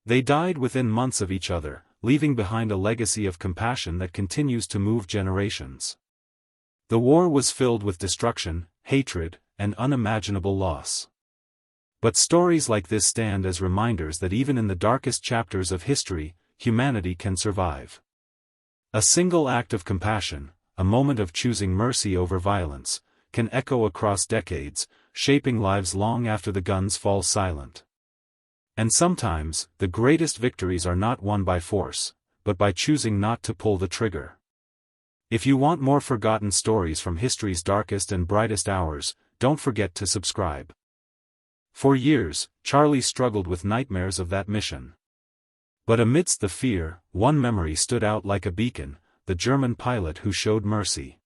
They died within months of each other, leaving behind a legacy of compassion that continues to move generations. The war was filled with destruction, hatred, and unimaginable loss. But stories like this stand as reminders that even in the darkest chapters of history, humanity can survive. A single act of compassion, a moment of choosing mercy over violence, can echo across decades, shaping lives long after the guns fall silent. And sometimes, the greatest victories are not won by force, but by choosing not to pull the trigger. If you want more forgotten stories from history's darkest and brightest hours, don't forget to subscribe. For years, Charlie struggled with nightmares of that mission. But amidst the fear, one memory stood out like a beacon: the German pilot who showed mercy.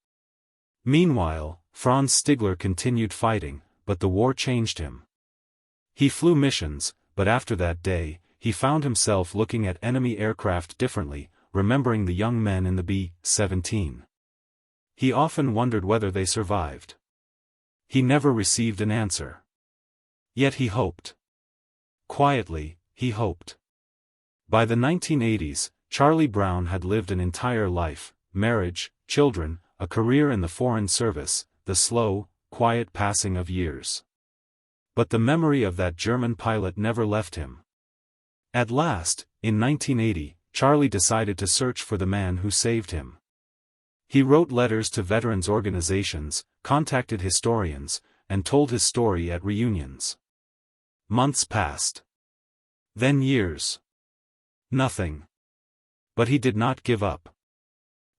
Meanwhile, Franz Stigler continued fighting, but the war changed him. He flew missions, but after that day, he found himself looking at enemy aircraft differently, remembering the young men in the B-17. He often wondered whether they survived. He never received an answer. Yet he hoped. Quietly, he hoped. By the 1980s, Charlie Brown had lived an entire life: marriage, children, a career in the Foreign Service, the slow, quiet passing of years. But the memory of that German pilot never left him. At last, in 1980, Charlie decided to search for the man who saved him. He wrote letters to veterans organizations, contacted historians, and told his story at reunions. Months passed. Then years. Nothing. But he did not give up.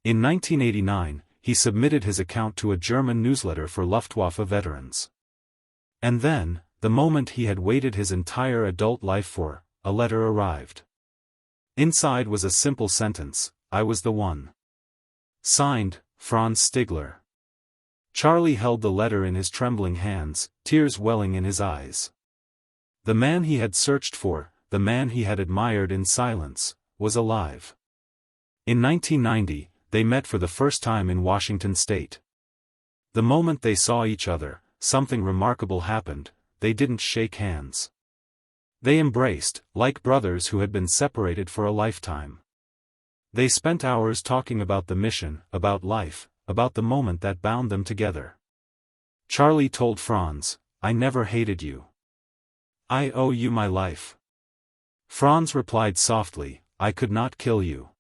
In 1989, he submitted his account to a German newsletter for Luftwaffe veterans. And then, the moment he had waited his entire adult life for, a letter arrived. Inside was a simple sentence: "I was the one." Signed, Franz Stigler. Charlie held the letter in his trembling hands, tears welling in his eyes. The man he had searched for, the man he had admired in silence, was alive. In 1990, they met for the first time in Washington state. The moment they saw each other, something remarkable happened: they didn't shake hands. They embraced, like brothers who had been separated for a lifetime. They spent hours talking about the mission, about life, about the moment that bound them together. Charlie told Franz, "I never hated you. I owe you my life." Franz replied softly, "I could not kill you.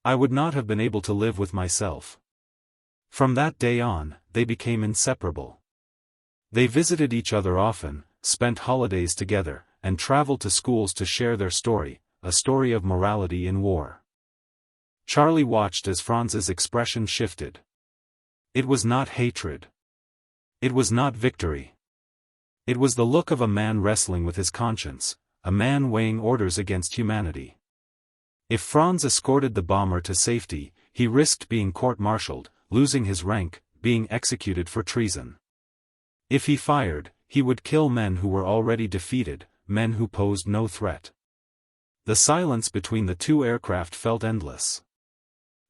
I would not have been able to live with myself." From that day on, they became inseparable. They visited each other often, spent holidays together, and traveled to schools to share their story, a story of morality in war. Charlie watched as Franz's expression shifted. It was not hatred. It was not victory. It was the look of a man wrestling with his conscience, a man weighing orders against humanity. If Franz escorted the bomber to safety, he risked being court-martialed, losing his rank, being executed for treason. If he fired, he would kill men who were already defeated, men who posed no threat. The silence between the two aircraft felt endless.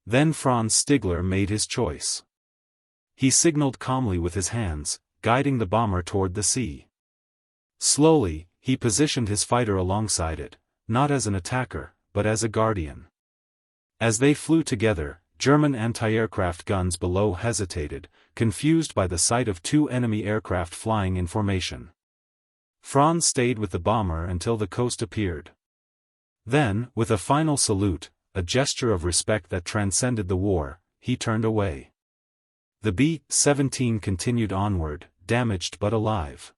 Then Franz Stigler made his choice. He signaled calmly with his hands, guiding the bomber toward the sea. Slowly, he positioned his fighter alongside it, not as an attacker, but as a guardian. As they flew together, German anti-aircraft guns below hesitated, confused by the sight of two enemy aircraft flying in formation. Franz stayed with the bomber until the coast appeared. Then, with a final salute, a gesture of respect that transcended the war, he turned away. The B-17 continued onward, damaged but alive.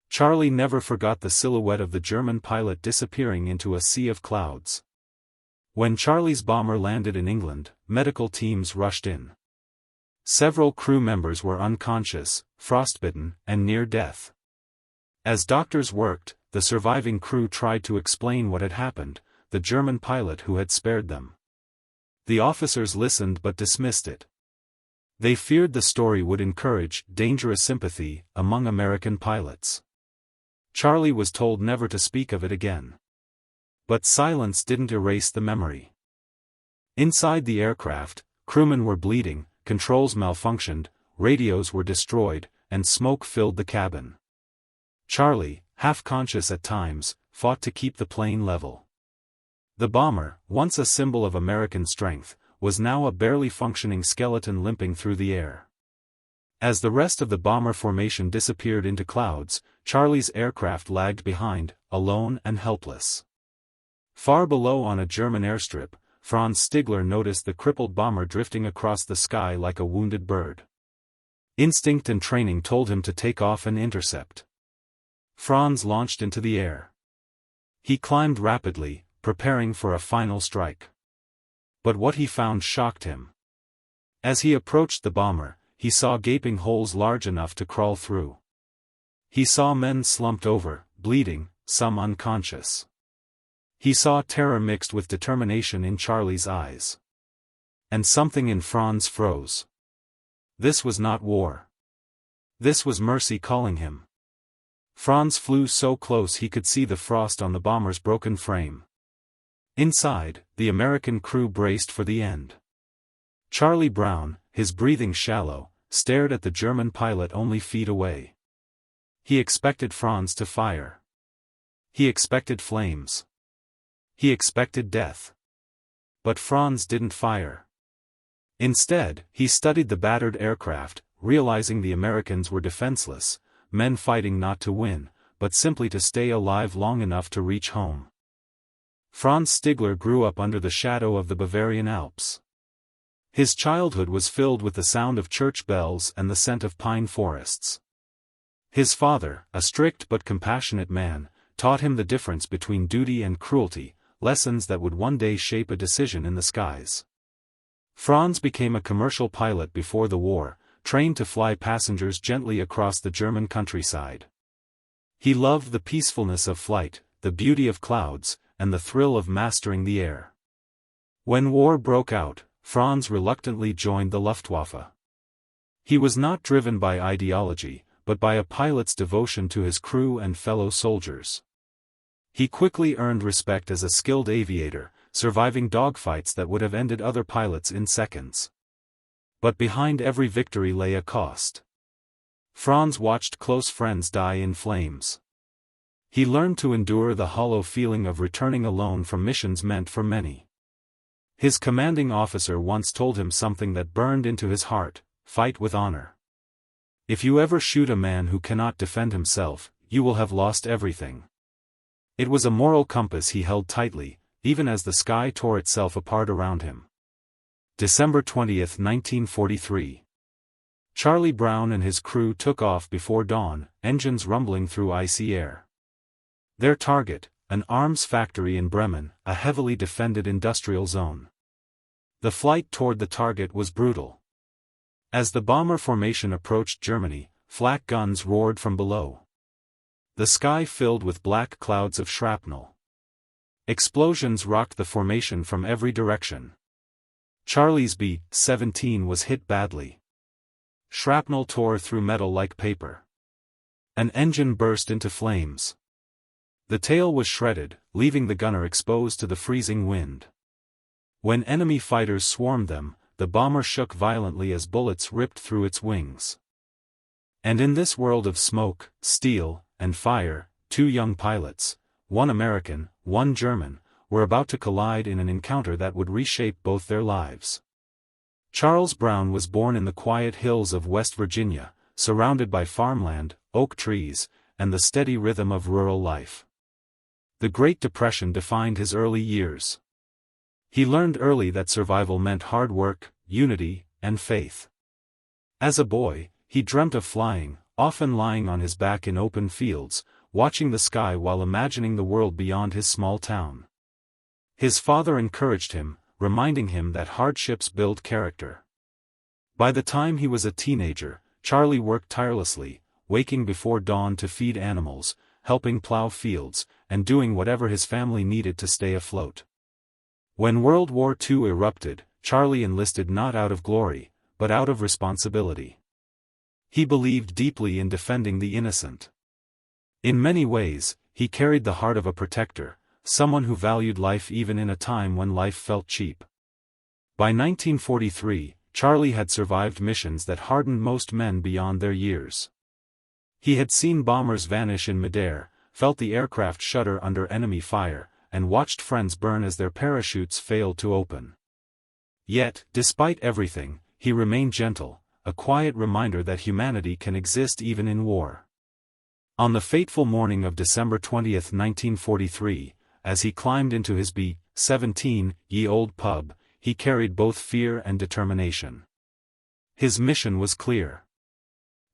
Charlie never forgot the silhouette of the German pilot disappearing into a sea of clouds. When Charlie's bomber landed in England, medical teams rushed in. Several crew members were unconscious, frostbitten, and near death. As doctors worked, the surviving crew tried to explain what had happened: the German pilot who had spared them. The officers listened but dismissed it. They feared the story would encourage dangerous sympathy among American pilots. Charlie was told never to speak of it again. But silence didn't erase the memory. Inside the aircraft, crewmen were bleeding, controls malfunctioned, radios were destroyed, and smoke filled the cabin. Charlie, half-conscious at times, fought to keep the plane level. The bomber, once a symbol of American strength, was now a barely functioning skeleton limping through the air. As the rest of the bomber formation disappeared into clouds, Charlie's aircraft lagged behind, alone and helpless. Far below on a German airstrip, Franz Stigler noticed the crippled bomber drifting across the sky like a wounded bird. Instinct and training told him to take off and intercept. Franz launched into the air. He climbed rapidly, preparing for a final strike. But what he found shocked him. As he approached the bomber, he saw gaping holes large enough to crawl through. He saw men slumped over, bleeding, some unconscious. He saw terror mixed with determination in Charlie's eyes. And something in Franz froze. This was not war. This was mercy calling him. Franz flew so close he could see the frost on the bomber's broken frame. Inside, the American crew braced for the end. Charlie Brown, his breathing shallow, stared at the German pilot only feet away. He expected Franz to fire. He expected flames. He expected death. But Franz didn't fire. Instead, he studied the battered aircraft, realizing the Americans were defenseless, men fighting not to win, but simply to stay alive long enough to reach home. Franz Stigler grew up under the shadow of the Bavarian Alps. His childhood was filled with the sound of church bells and the scent of pine forests. His father, a strict but compassionate man, taught him the difference between duty and cruelty, lessons that would one day shape a decision in the skies. Franz became a commercial pilot before the war, trained to fly passengers gently across the German countryside. He loved the peacefulness of flight, the beauty of clouds, and the thrill of mastering the air. When war broke out, Franz reluctantly joined the Luftwaffe. He was not driven by ideology, but by a pilot's devotion to his crew and fellow soldiers. He quickly earned respect as a skilled aviator, surviving dogfights that would have ended other pilots in seconds. But behind every victory lay a cost. Franz watched close friends die in flames. He learned to endure the hollow feeling of returning alone from missions meant for many. His commanding officer once told him something that burned into his heart: fight with honor. If you ever shoot a man who cannot defend himself, you will have lost everything. It was a moral compass he held tightly, even as the sky tore itself apart around him. December 20, 1943. Charlie Brown and his crew took off before dawn, engines rumbling through icy air. Their target, an arms factory in Bremen, a heavily defended industrial zone. The flight toward the target was brutal. As the bomber formation approached Germany, flak guns roared from below. The sky filled with black clouds of shrapnel. Explosions rocked the formation from every direction. Charlie's B-17 was hit badly. Shrapnel tore through metal like paper. An engine burst into flames. The tail was shredded, leaving the gunner exposed to the freezing wind. When enemy fighters swarmed them, the bomber shook violently as bullets ripped through its wings. And in this world of smoke, steel, and fire, two young pilots, one American, one German, were about to collide in an encounter that would reshape both their lives. Charles Brown was born in the quiet hills of West Virginia, surrounded by farmland, oak trees, and the steady rhythm of rural life. The Great Depression defined his early years. He learned early that survival meant hard work, unity, and faith. As a boy, he dreamt of flying, often lying on his back in open fields, watching the sky while imagining the world beyond his small town. His father encouraged him, reminding him that hardships build character. By the time he was a teenager, Charlie worked tirelessly, waking before dawn to feed animals, helping plow fields, and doing whatever his family needed to stay afloat. When World War II erupted, Charlie enlisted not out of glory, but out of responsibility. He believed deeply in defending the innocent. In many ways, he carried the heart of a protector, someone who valued life even in a time when life felt cheap. By 1943, Charlie had survived missions that hardened most men beyond their years. He had seen bombers vanish in midair, felt the aircraft shudder under enemy fire, and watched friends burn as their parachutes failed to open. Yet, despite everything, he remained gentle, a quiet reminder that humanity can exist even in war. On the fateful morning of December 20, 1943, as he climbed into his B-17-ye-old pub, he carried both fear and determination. His mission was clear.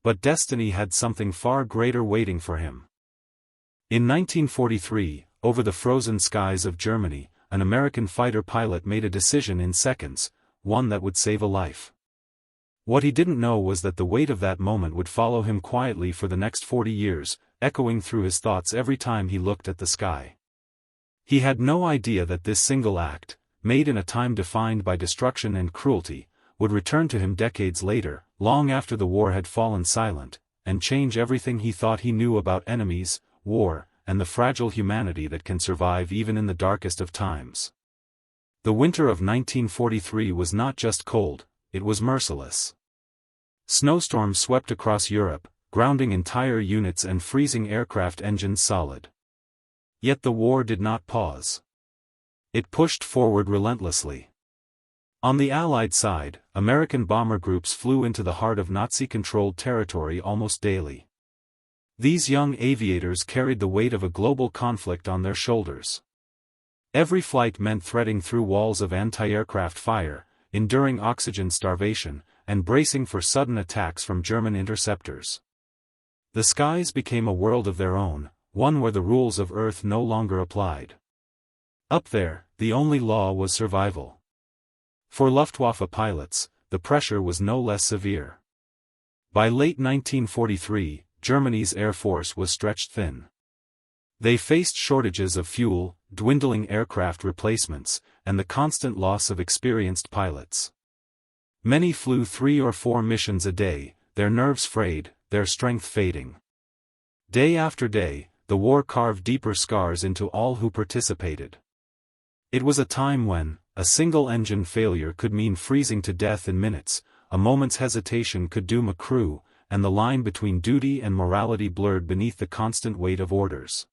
But destiny had something far greater waiting for him. In 1943, over the frozen skies of Germany, an American fighter pilot made a decision in seconds, one that would save a life. What he didn't know was that the weight of that moment would follow him quietly for the next 40 years, echoing through his thoughts every time he looked at the sky. He had no idea that this single act, made in a time defined by destruction and cruelty, would return to him decades later, long after the war had fallen silent, and change everything he thought he knew about enemies, war, and the fragile humanity that can survive even in the darkest of times. The winter of 1943 was not just cold, it was merciless. Snowstorms swept across Europe, grounding entire units and freezing aircraft engines solid. Yet the war did not pause. It pushed forward relentlessly. On the Allied side, American bomber groups flew into the heart of Nazi-controlled territory almost daily. These young aviators carried the weight of a global conflict on their shoulders. Every flight meant threading through walls of anti-aircraft fire, enduring oxygen starvation, and bracing for sudden attacks from German interceptors. The skies became a world of their own, one where the rules of Earth no longer applied. Up there, the only law was survival. For Luftwaffe pilots, the pressure was no less severe. By late 1943, Germany's air force was stretched thin. They faced shortages of fuel, dwindling aircraft replacements, and the constant loss of experienced pilots. Many flew 3 or 4 missions a day, their nerves frayed, their strength fading. Day after day, the war carved deeper scars into all who participated. It was a time when, a single engine failure could mean freezing to death in minutes, a moment's hesitation could doom a crew, and the line between duty and morality blurred beneath the constant weight of orders.